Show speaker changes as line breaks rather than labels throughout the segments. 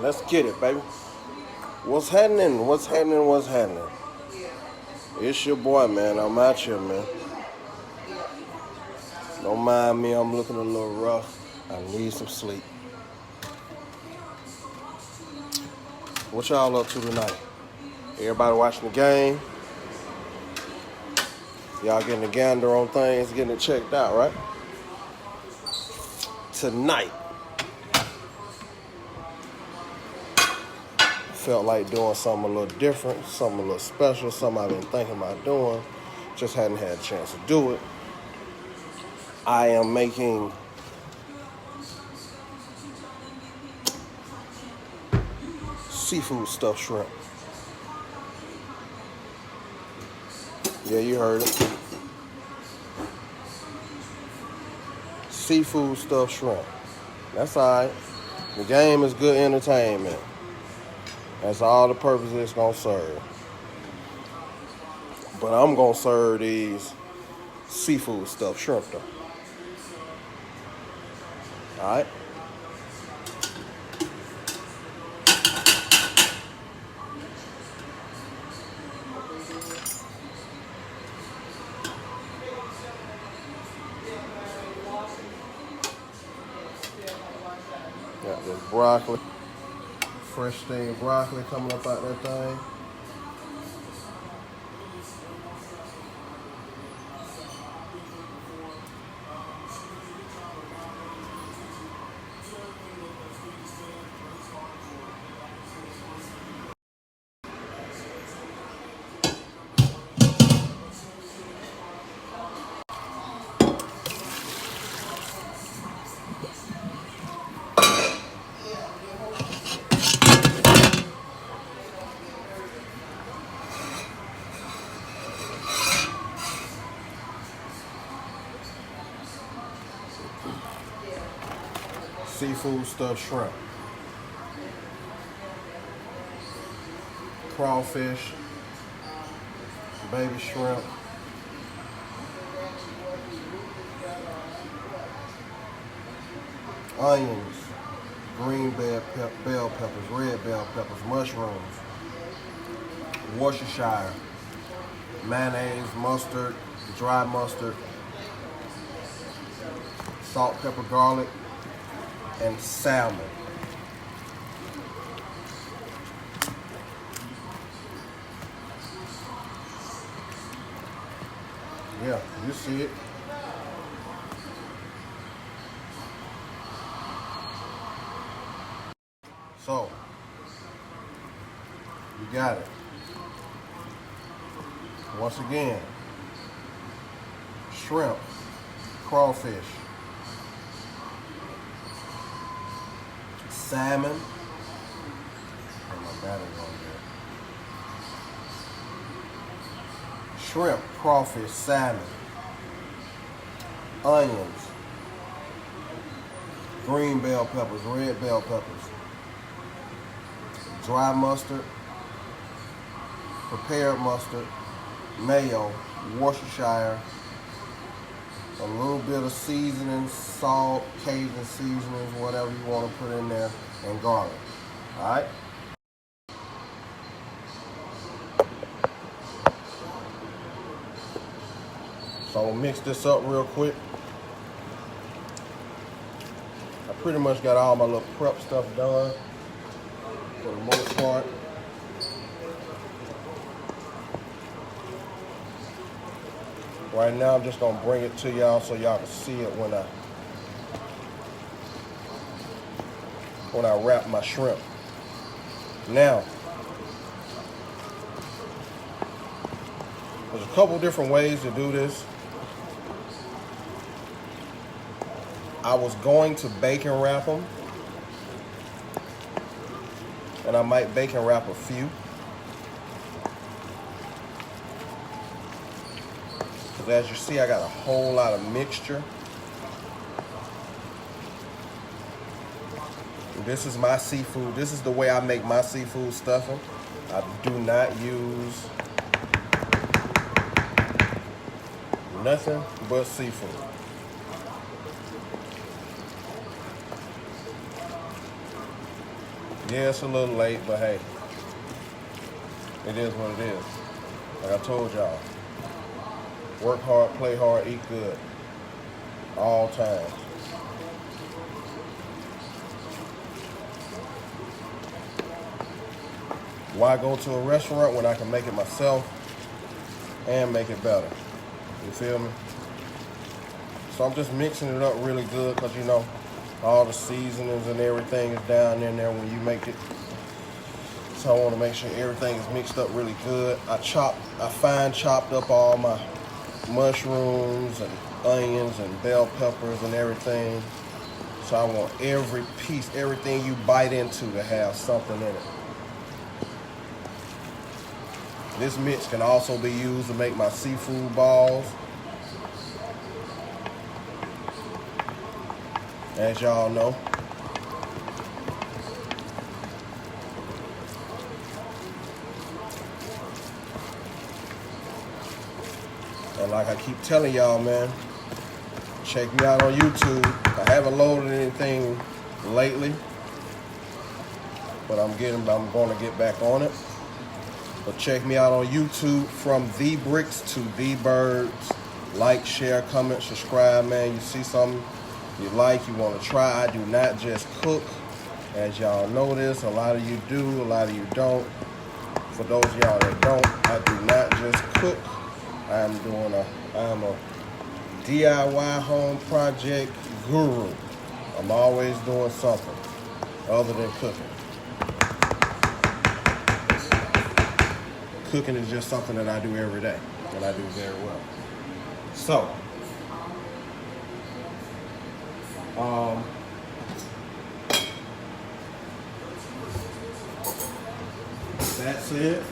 Let's get it, baby. What's happening? What's happening? What's happening? It's your boy, man. I'm out here, man. Don't mind me. I'm looking a little rough. I need some sleep. What y'all up to tonight? Everybody watching the game? Y'all getting a gander on things, getting it checked out, right? Tonight, felt like doing something a little different, something a little special, something I've been thinking about doing. Just hadn't had a chance to do it. I am making seafood stuffed shrimp. Yeah, you heard it. Seafood stuffed shrimp. That's all right. The game is good entertainment. That's all the purpose it's going to serve. But I'm going to serve these seafood stuffed shrimp, though. All right? Got this broccoli. Fresh steamed broccoli coming up out that thing. Seafood stuffed shrimp. Crawfish. Baby shrimp. Onions. Green bell peppers. Red bell peppers. Mushrooms. Worcestershire. Mayonnaise. Mustard. Dry mustard. Salt, pepper, garlic. And salmon. Yeah, you see it. So, you got it. Once again, shrimp, crawfish, salmon. Put my battery on there. Shrimp, crawfish, salmon, onions, green bell peppers, red bell peppers, dry mustard, prepared mustard, mayo, Worcestershire, a little bit of seasoning, salt, Cajun seasonings, whatever you want to put in there, and garlic. All right? So I'm gonna mix this up real quick. I pretty much got all my little prep stuff done for the most part. Right now I'm just gonna bring it to y'all so y'all can see it when I wrap my shrimp. Now, there's a couple different ways to do this. I was going to bacon wrap them, and I might bacon wrap a few. Because as you see, I got a whole lot of mixture. This is my seafood. This is the way I make my seafood stuffing. I do not use nothing but seafood. Yeah, it's a little late, but hey, it is what it is. Like I told y'all, work hard, play hard, eat good, all times. Why go to a restaurant when I can make it myself and make it better? You feel me? So I'm just mixing it up really good because, you know, all the seasonings and everything is down in there when you make it. So I want to make sure everything is mixed up really good. I fine chopped up all my mushrooms and onions and bell peppers and everything. So I want every piece, everything you bite into to have something in it. This mix can also be used to make my seafood balls. As y'all know. And like I keep telling y'all, man, check me out on YouTube. I haven't loaded anything lately, but I'm going to get back on it. But check me out on YouTube, from the bricks to the birds. Like, share, comment, subscribe, man. You see something you like, you want to try. I do not just cook. As y'all know this, a lot of you do, a lot of you don't. For those of y'all that don't, I do not just cook. I am a DIY home project guru. I'm always doing something other than cooking. Cooking is just something that I do every day, and I do very well. So, that's it.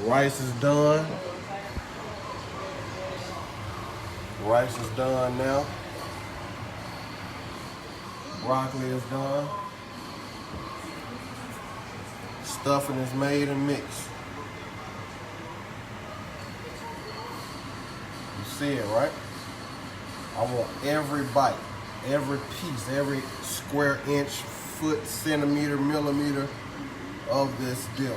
Rice is done. Rice is done now. Broccoli is done. Stuffing is made and mixed. You see it, right? I want every bite, every piece, every square inch, foot, centimeter, millimeter of this dip.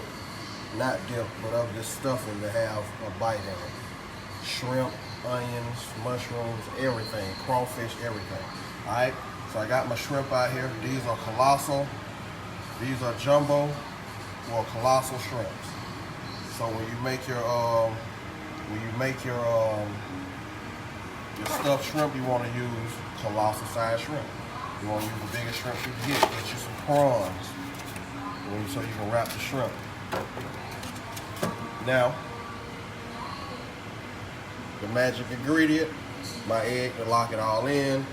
Not dip, but of this stuffing to have a bite in it. Shrimp, onions, mushrooms, everything, crawfish, everything. All right, so I got my shrimp out here. These are colossal. These are jumbo or colossal shrimps. So when you make your stuffed shrimp, you want to use colossal size shrimp. You want to use the biggest shrimp you can get. Get you some prawns so you can wrap the shrimp. Now, the magic ingredient, my egg to lock it all in.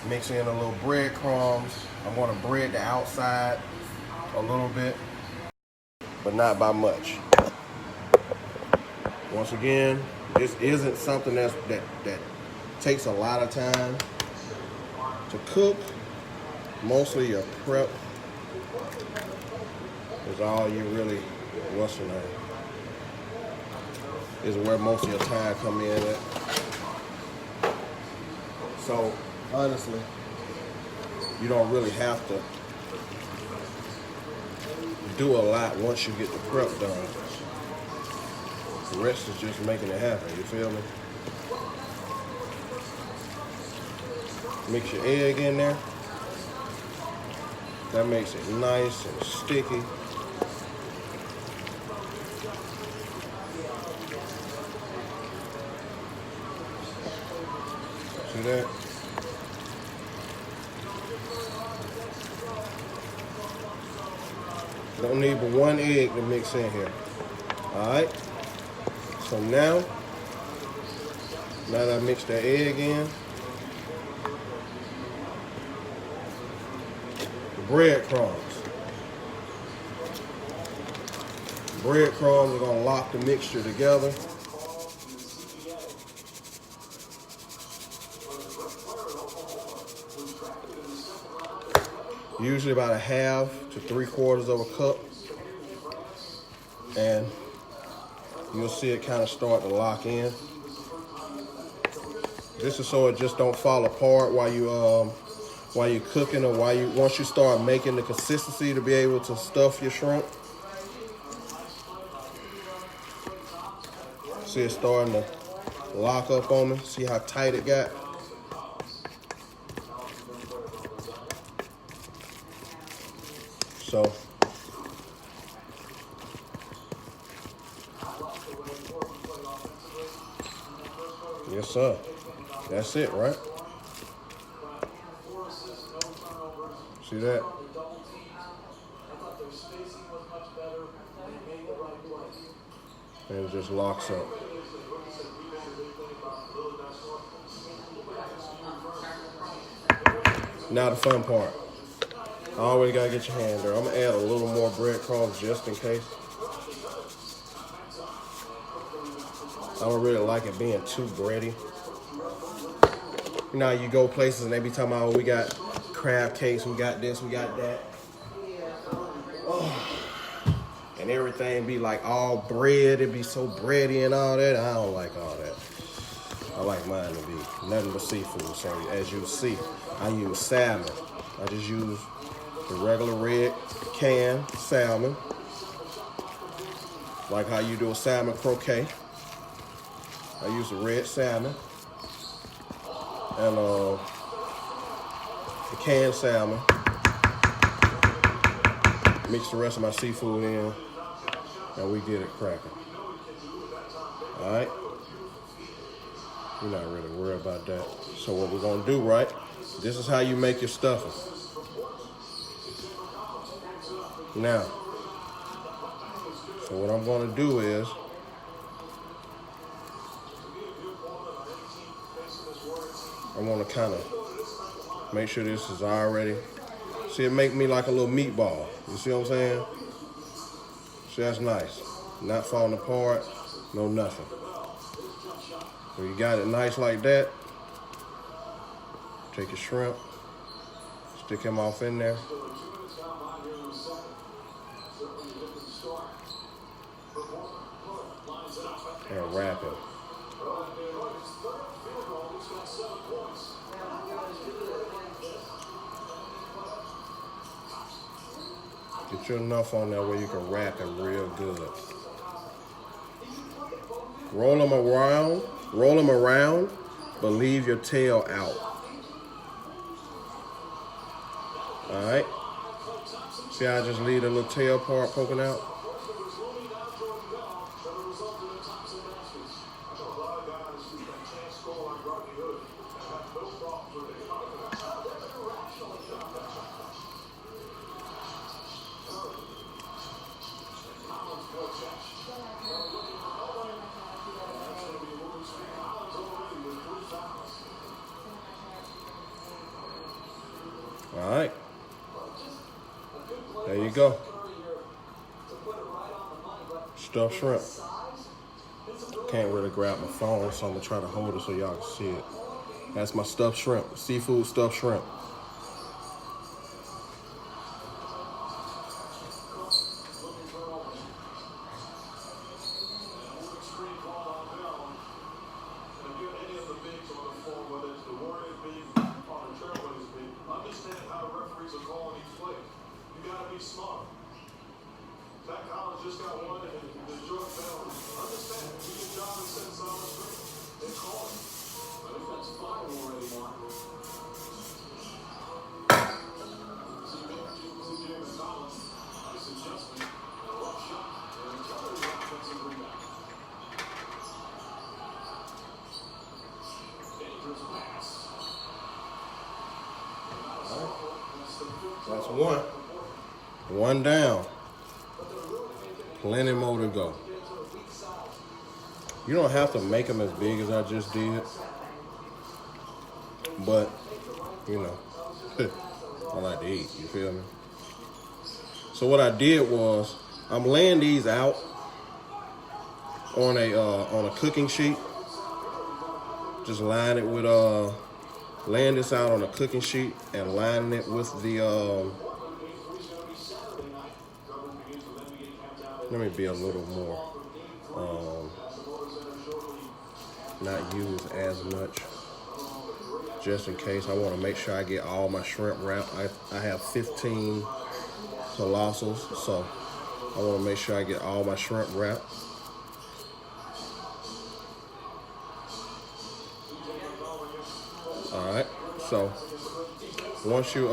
Mix in a little breadcrumbs. I'm going to bread the outside a little bit, but not by much. Once again, this isn't something that takes a lot of time to cook. Mostly your prep is all you really, is where most of your time come in at. So honestly, you don't really have to do a lot once you get the prep done. The rest is just making it happen, you feel me? Mix your egg in there. That makes it nice and sticky. See that? Don't need but one egg to mix in here. Alright? So now that I mixed that egg in, breadcrumbs. Breadcrumbs are gonna lock the mixture together. Usually about a half to 3/4 of a cup. And you'll see it kind of start to lock in. This is so it just don't fall apart while you're cooking, or once you start making the consistency to be able to stuff your shrimp. See it starting to lock up on me. See how tight it got? So yes, sir. That's it, right? See that? And it just locks up. Now the fun part. I always gotta get your hand there. I'm gonna add a little more breadcrumbs just in case. I don't really like it being too bready. You know, you go places and they be talking about, oh, we got crab cakes, we got this, we got that. Oh. And everything be like all bread, it be so bready and all that. I don't like all that. I like mine to be nothing but seafood. So as you see, I use salmon. I just use the regular red canned salmon. Like how you do a salmon croquet. I use the red salmon. And the canned salmon. Mix the rest of my seafood in, and we get it cracking. All right? We're not really worried about that. So what we're gonna do, right? This is how you make your stuffing. Now, so what I'm gonna do is, I wanna kinda make sure this is already, see, it make me like a little meatball. You see what I'm saying? See, that's nice. Not falling apart, no nothing. So you got it nice like that. Take your shrimp, stick him off in there. And wrap it. Get you enough on there where you can wrap it real good. Roll them around, but leave your tail out. All right? See how I just leave the little tail part poking out? All right, there you go. Stuffed shrimp. Can't really grab my phone, so I'm gonna try to hold it so y'all can see it. That's my stuffed shrimp, seafood stuffed shrimp. That's one down. Plenty more to go. You don't have to make them as big as I just did, but you know, I like to eat, you feel me? So what I did was, I'm laying these out on a cooking sheet. Just line it with laying this out on a cooking sheet and lining it with the let me be a little more not use as much, just in case. I want to make sure I get all my shrimp wrapped. I have 15 colossals, so I want to make sure I get all my shrimp wrapped. All right, so once you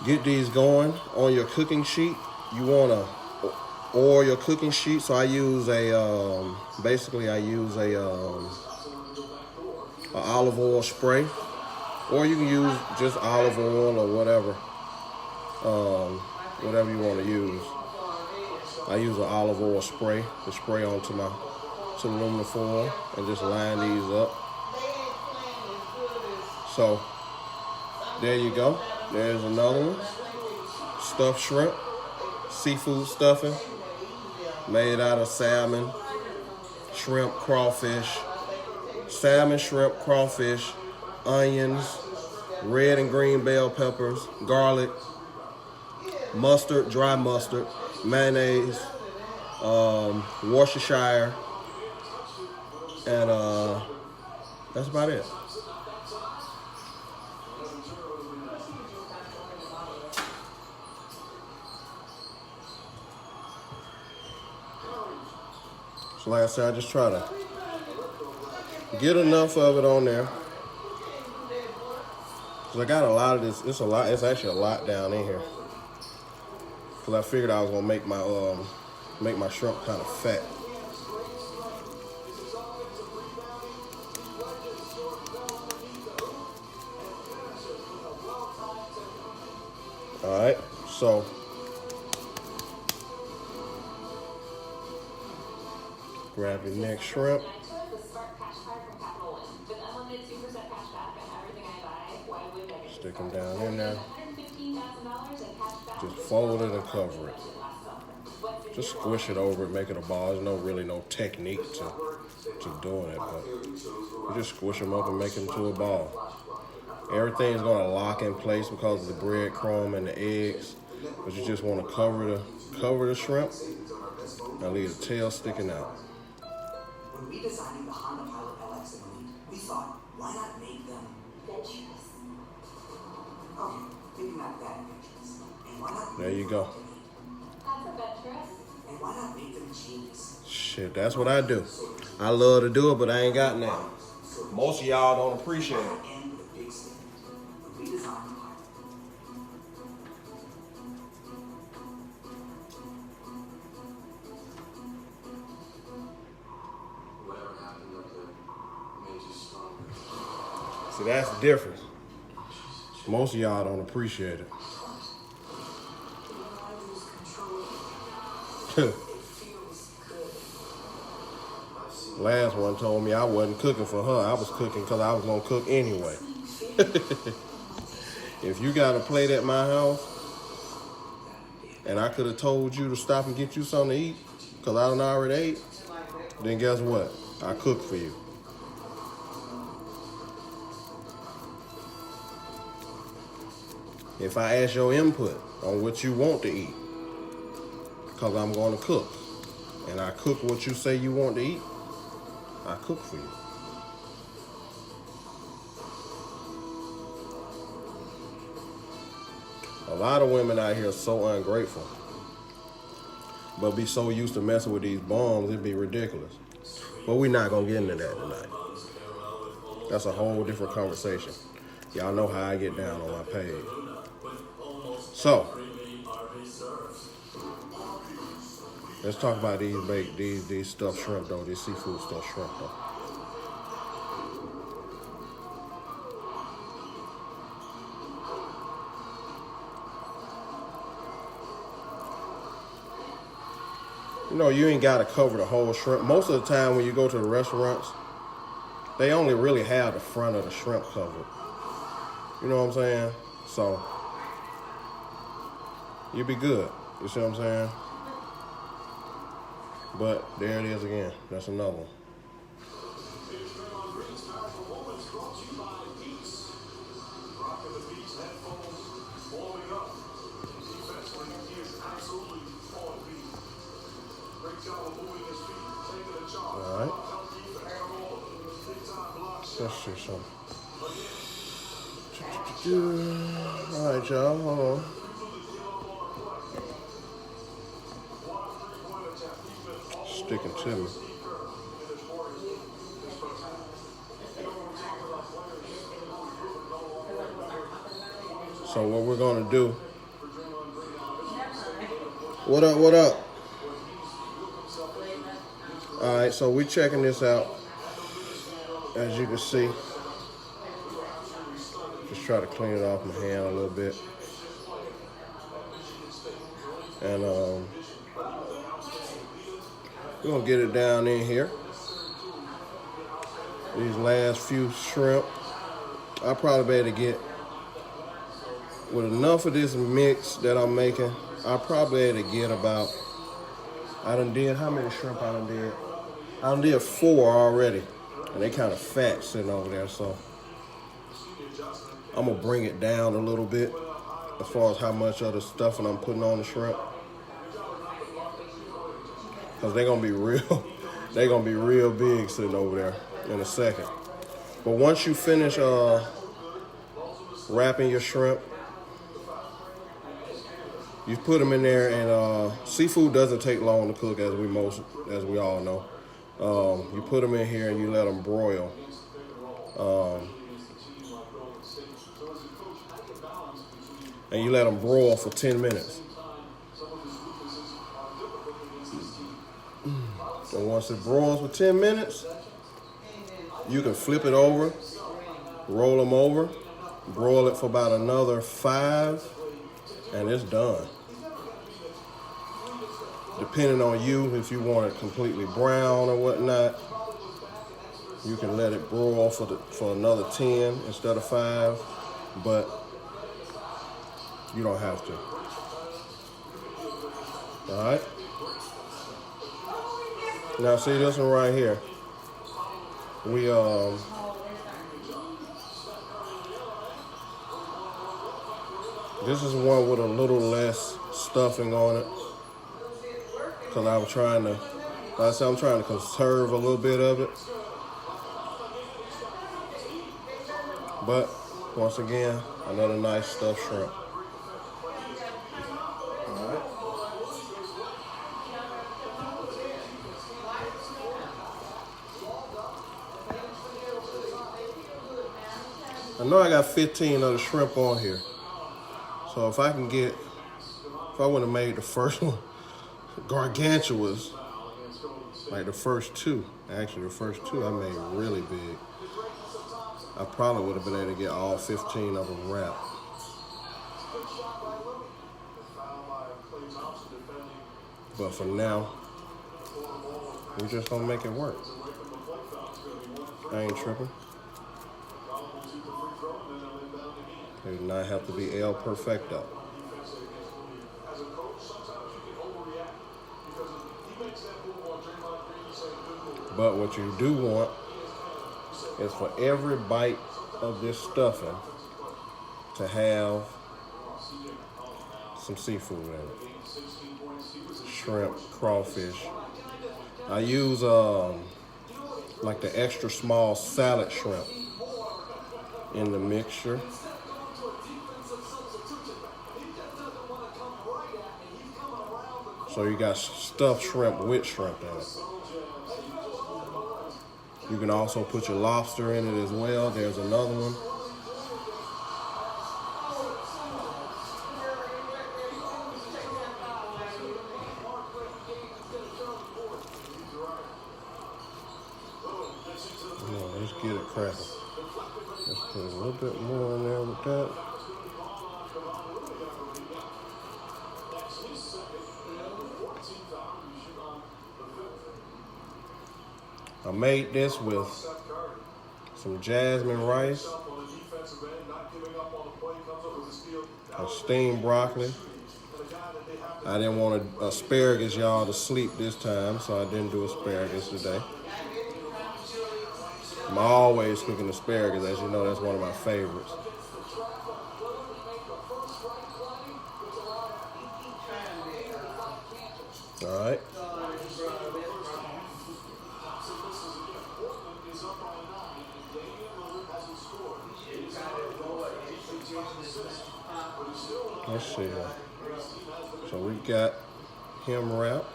get these going on your cooking sheet, you want to oil your cooking sheet. So I use a basically I use a olive oil spray, or you can use just olive oil or whatever whatever you want to use. I use an olive oil spray to spray onto my aluminum foil and just line these up. So there you go. There's another one. Stuffed shrimp, seafood stuffing, made out of salmon, shrimp, crawfish, onions, red and green bell peppers, garlic, mustard, dry mustard, mayonnaise, Worcestershire, and that's about it. So like I said, I just try to get enough of it on there. Cause I got a lot of this. It's a lot. It's actually a lot down in here. Cause I figured I was gonna make my shrimp kind of fat. All right, so grab your next shrimp. Stick them down in there. Just fold it and cover it. Just squish it over it, make it a ball. There's really no technique to doing it, but you just squish them up and make them to a ball. Everything's gonna lock in place because of the breadcrumb and the eggs, but you just want to cover the shrimp and leave the tail sticking out.
When we designed the Honda Pilot LX and Elite, we thought, why not make them adventurous? Okay, maybe not that adventurous. And why not?
There you go.
That's adventurous. And why not make them genius?
Shit, that's what I do. I love to do it, but I ain't got none. Most of y'all don't appreciate it. See, that's the difference. Most of y'all don't appreciate it. Last one told me I wasn't cooking for her. I was cooking because I was going to cook anyway. If you got a plate at my house and I could have told you to stop and get you something to eat because I done already ate, then guess what? I cooked for you. If I ask your input on what you want to eat, because I'm going to cook, and I cook what you say you want to eat, I cook for you. A lot of women out here are so ungrateful, but be so used to messing with these bums, it'd be ridiculous. But we're not going to get into that tonight. That's a whole different conversation. Y'all know how I get down on my page. So, let's talk about these stuffed shrimp though, these seafood stuffed shrimp though. You know, you ain't got to cover the whole shrimp. Most of the time when you go to the restaurants, they only really have the front of the shrimp covered. You know what I'm saying? So, you'll be good. You see what I'm saying? But there it is again. That's another one. All right. Let's see something. All right, y'all. Hold on. Sticking to me. So what we're gonna do? What up? What up? All right. So we're checking this out. As you can see, just try to clean it off my hand a little bit, and we're gonna get it down in here. These last few shrimp, I'll probably be able to get, with enough of this mix that I'm making, I'll probably be able to get about, I done did, how many shrimp I done did? I done did 4 already, and they kind of fat sitting over there, so I'm gonna bring it down a little bit as far as how much of the stuffing I'm putting on the shrimp. Cause they're gonna be real big sitting over there in a second. But once you finish wrapping your shrimp, you put them in there, and seafood doesn't take long to cook, as we all know. You put them in here and you let them broil. And you let them broil for 10 minutes. And once it broils for 10 minutes, you can flip it over, roll them over, broil it for about another 5, and it's done. Depending on you, if you want it completely brown or whatnot, you can let it broil for another 10 instead of 5, but you don't have to. All right. Now see this one right here. We this is one with a little less stuffing on it, because I'm trying to conserve a little bit of it. But once again, another nice stuffed shrimp. I know I got 15 of the shrimp on here. So if I would have made the first one gargantuous, like the first 2, actually the first 2 I made really big, I probably would have been able to get all 15 of them wrapped. But for now, we're just gonna make it work. I ain't tripping. They do not have to be El Perfecto. But what you do want is for every bite of this stuffing to have some seafood in it. Shrimp, crawfish. I use like the extra small salad shrimp in the mixture. So you got stuffed shrimp with shrimp in it. You can also put your lobster in it as well. There's another one. Let's get it cracking. Let's put a little bit more in there with that. I made this with some jasmine rice, a steamed broccoli. I didn't want asparagus, y'all, to sleep this time, so I didn't do asparagus today. I'm always cooking asparagus, as you know, that's one of my favorites. All right. Let's see. So we got him wrapped.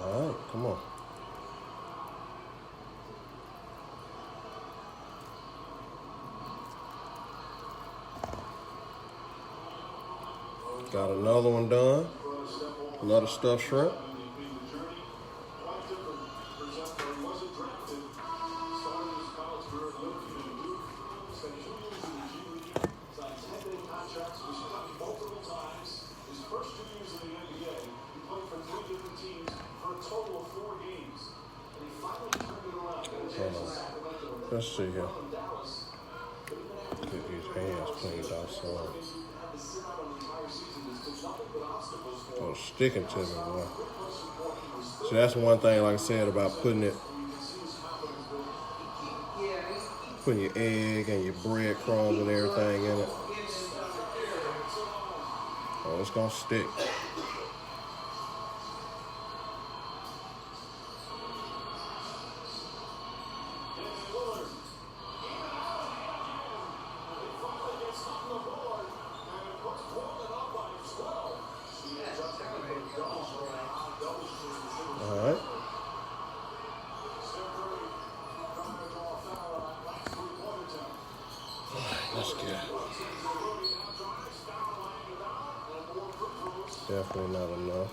All right, come on. Got another one done. Another stuffed shrimp. Let's see here. Get these hands cleaned off so it's sticking to me, boy. So that's one thing, like I said, about putting your egg and your breadcrumbs and everything in it. Oh, it's gonna stick. All right. That's good. Definitely not enough.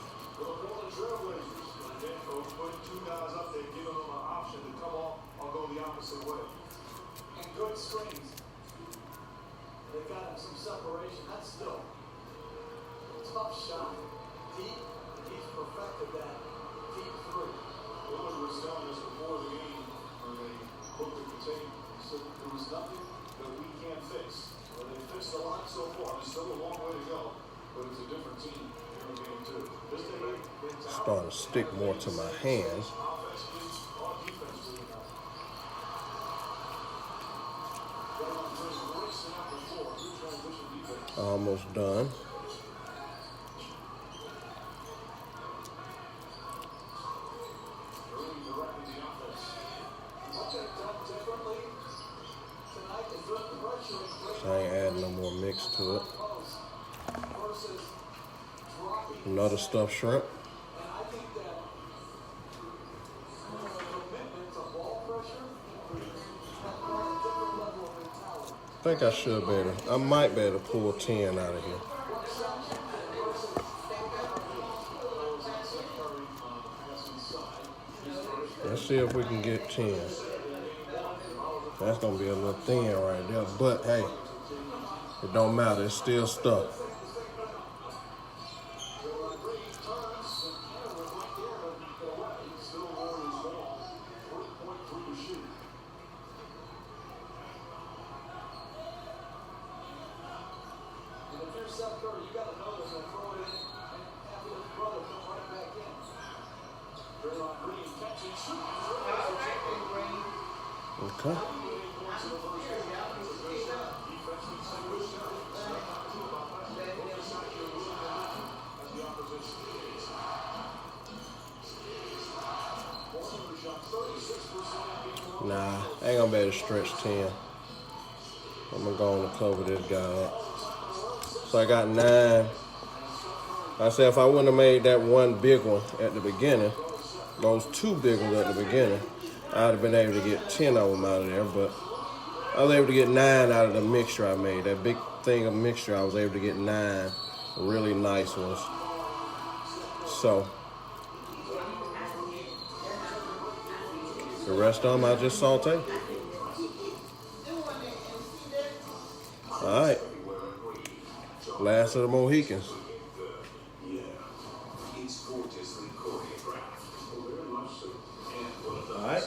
Good strings. They've got some separation. That's still tough shot. Deep. He's perfected that deep three. Willard was telling us before the game when they looked at the tape, he said there was nothing that we can't fix. Well, they fixed a lot so far. There's still a long way to go, but it's a different team here in game two.
Starting to stick more to my hands. Almost done. I ain't adding no more mix to it. Another stuffed shrimp. I think I should be able to, I might be able to pull 10 out of here. Let's see if we can get 10. That's going to be a little thin right there, but hey, it don't matter, it's still stuff. Okay. Nah, I ain't gonna be able to stretch 10. I'm gonna go on and cover this guy up. So I got 9. I said if I wouldn't have made that one big one at the beginning, those 2 big ones at the beginning, I'd have been able to get 10 of them out of there, but I was able to get 9 out of the mixture I made. That big thing of mixture, I was able to get 9 really nice ones. So The rest of them I just saute. All right. Last of the Mohicans. All right.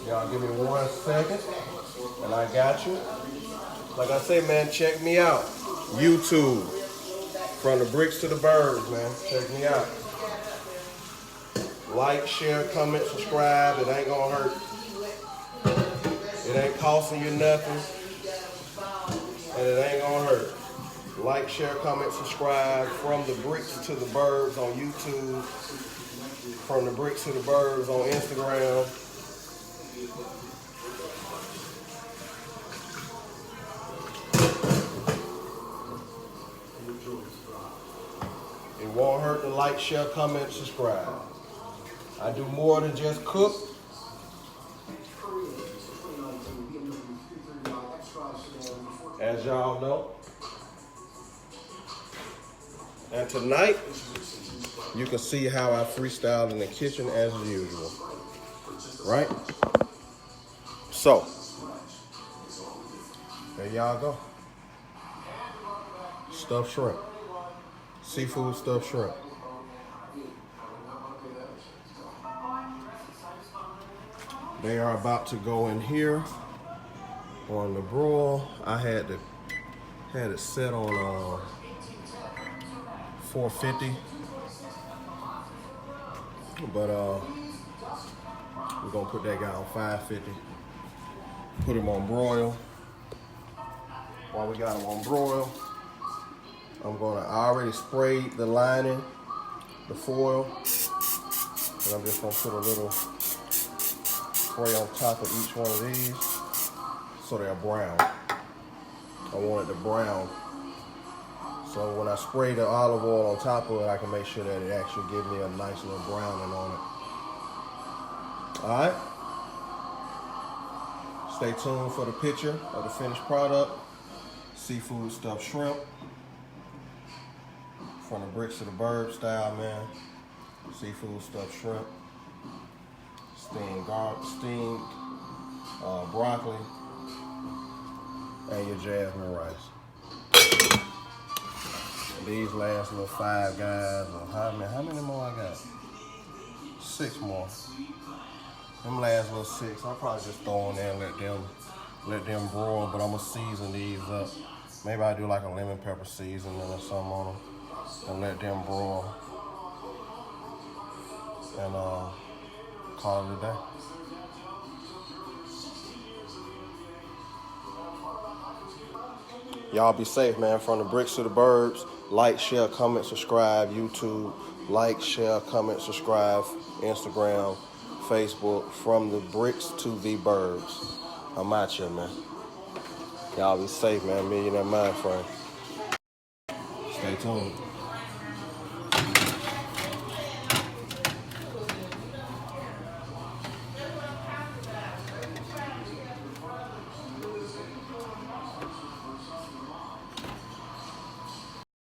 Y'all give me 1 second, and I got you. Like I say, man, check me out. YouTube, from the bricks to the birds, man. Check me out. Like, share, comment, subscribe. It ain't gonna hurt. It ain't costing you nothing, and it ain't gonna hurt. Like, share, comment, subscribe. From the bricks to the birds on YouTube. From the bricks to the birds on Instagram. It won't hurt to like, share, comment, subscribe. I do more than just cook. As y'all know. And tonight, you can see how I freestyle in the kitchen as usual. Right? So, there y'all go. Stuffed shrimp. Seafood stuffed shrimp. They are about to go in here on the broil. I had it set on 450, but we're gonna put that guy on 550. Put him on broil. While we got him on broil, I already sprayed the lining, the foil, and I'm just gonna put a little spray on top of each one of these so they're brown. I want it to brown. So when I spray the olive oil on top of it, I can make sure that it actually gives me a nice little browning on it. All right. Stay tuned for the picture of the finished product. Seafood stuffed shrimp. From the bricks to the bird style, man. Seafood stuffed shrimp. Steamed broccoli. And your jasmine rice. These last little 5 guys, or how many more I got? 6 more. Them last little 6, I'll probably just throw in there and let them broil, but I'm gonna season these up. Maybe I'll do like a lemon pepper seasoning or something on them and let them broil. And call it a day. Y'all be safe, man. From the bricks to the birds. Like, share, comment, subscribe. YouTube. Like, share, comment, subscribe. Instagram, Facebook. From the bricks to the birds. I'm out here, man. Y'all be safe, man. Millionaire Mind Frame. Stay tuned.